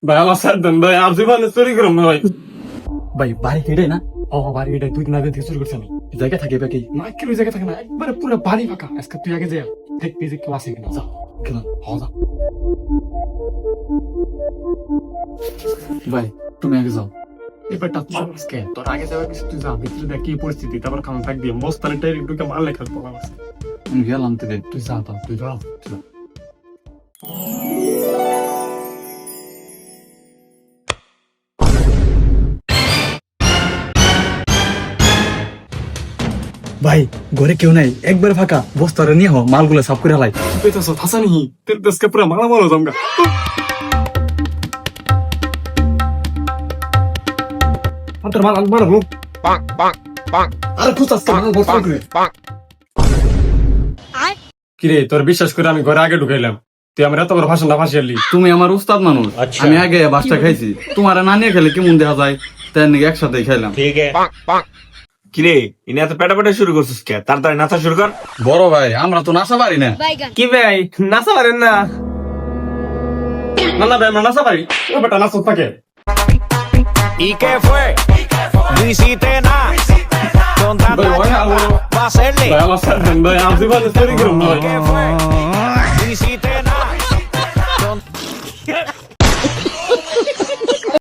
ভাই আমার সাথ দেন ভাই, আর জীবনে চুরি করুন না ভাই। ভাই বাড়ি কেটে না ও বাড়ি এটা 2 দিন আগে থেকে চুরি করছি আমি। জায়গা থাকে বাকি না কেউ জায়গা থাকে না, একবারে পুরো বাড়ি ফাঁকা। আজকে তুই আগে যা দেখবি যে কেউ আছে কিনা। যা কেন যা। ভাই তুমি আগে যাও। এবারটা আজকে তোর আগে যাওয়ার কিছু, তুই যা ভিতরে দেখ কি পরিস্থিতি, তারপর খাওয়া থাকবি। বস্তানে টাইরে ঢুকে মারলে খেলবো আমার। আমি গেলাম থেকে। তুই যা তো, তুই যা তুই যা। ভাই ঘরে কেউ নাই, একবার ফাঁকা, বস্তারে নিয়ে হো মালগুলো সাফ করে হালাই। পেতাছ হাসানি তেল দেশকে পুরো মারা মারা জমগা। তোর মাল মারা লোক আরে খুঁজাস তো মাল বস্তা করে। কিরে তোর বিশ্বাস করে আমি ঘরে আগে ঢুকাইলাম, তুই আমার এত বড় ভাষণ না ফাঁসিয়ালি। তুমি আমার উস্তাদ মানুষ, আমি আগে বাসটা খাইছি, তোমার না নিয়ে খেলে কেমন দেখা যায়, তাই নাকি একসাথে খাইলাম। কিরে ইনি এত পেটা পেটা শুরু করছিস কে? তাড়াতাড়ি নাচা শুরু কর। বড় ভাই আমরা তো নাচা পারি না। কি ভাই নাচা পারেন না? না না ভাই আমরা নাচা পারি। ও বেটা নাচত থাকে। ¿Y qué fue? No hiciste nada. Con tanta Pero bueno, chapa, va a hacerle. ভাই আমার সাথ দেন ভাই, আর জীবনে চুরি করুন না ভাই। ¿Qué fue? No hiciste nada. Con-